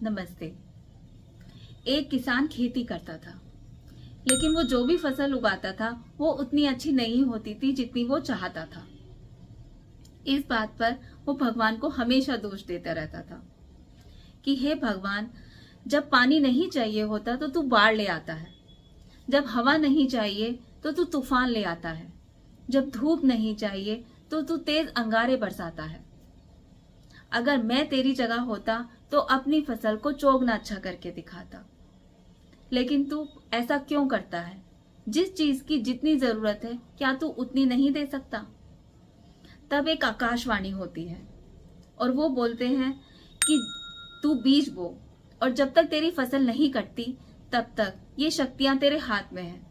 नमस्ते। एक किसान खेती करता था, लेकिन वो जो भी फसल उगाता था वो उतनी अच्छी नहीं होती थी जितनी वो चाहता था। इस बात पर वो भगवान को हमेशा दोष देता रहता था कि हे भगवान, जब पानी नहीं चाहिए होता तो तू बाढ़ ले आता है, जब हवा नहीं चाहिए तो तू तूफान ले आता है, जब धूप नहीं चाहिए तो तू तेज अंगारे बरसाता है। अगर मैं तेरी जगह होता तो अपनी फसल को चौगुना अच्छा करके दिखाता, लेकिन तू ऐसा क्यों करता है? जिस चीज की जितनी जरूरत है क्या तू उतनी नहीं दे सकता? तब एक आकाशवाणी होती है और वो बोलते हैं कि तू बीज बो, और जब तक तेरी फसल नहीं कटती तब तक ये शक्तियां तेरे हाथ में हैं।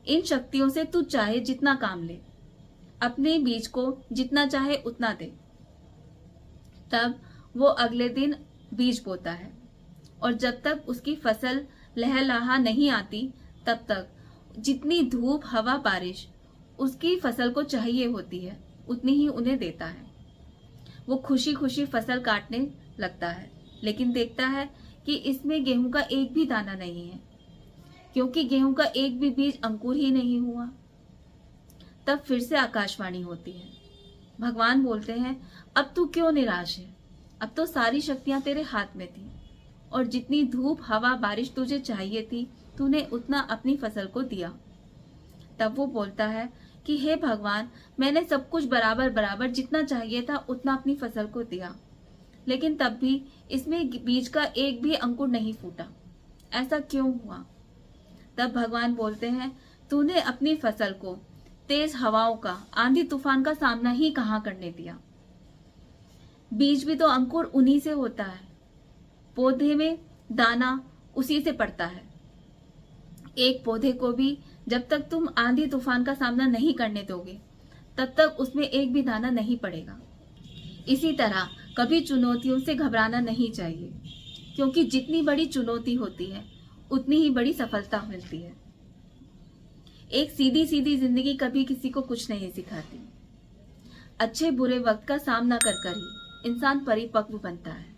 इन शक्तियों से तू चाहे जितना काम ले, अपने बीज को जितना चाहे उतना दे। तब वो अगले दिन बीज बोता है और जब तक उसकी फसल लहलहा नहीं आती तब तक जितनी धूप, हवा, बारिश उसकी फसल को चाहिए होती है उतनी ही उन्हें देता है। वो खुशी खुशी फसल काटने लगता है, लेकिन देखता है कि इसमें गेहूं का एक भी दाना नहीं है, क्योंकि गेहूं का एक भी बीज अंकुर ही नहीं हुआ। तब फिर से आकाशवाणी होती है। भगवान बोलते हैं, अब तू क्यों निराश है? अब तो सारी शक्तियां तेरे हाथ में थी और जितनी धूप, हवा, बारिश तुझे चाहिए थी तूने उतना अपनी फसल को दिया। तब वो बोलता है कि हे भगवान, मैंने सब कुछ बराबर बराबर जितना चाहिए था उतना अपनी फसल को दिया, लेकिन तब भी इसमें बीज का एक भी अंकुर नहीं फूटा। ऐसा क्यों हुआ? तब भगवान बोलते हैं, तूने अपनी फसल को तेज हवाओं का, आंधी तूफान का सामना ही कहां करने दिया। बीज भी तो अंकुर उन्हीं से होता है, पौधे में दाना उसी से पड़ता है। एक पौधे को भी जब तक तुम आंधी तूफान का सामना नहीं करने दोगे तब तक उसमें एक भी दाना नहीं पड़ेगा। इसी तरह कभी चुनौतियों से घबराना नहीं चाहिए, क्योंकि जितनी बड़ी चुनौती होती है उतनी ही बड़ी सफलता मिलती है। एक सीधी सीधी जिंदगी कभी किसी को कुछ नहीं सिखाती। अच्छे बुरे वक्त का सामना कर कर ही इंसान परिपक्व बनता है।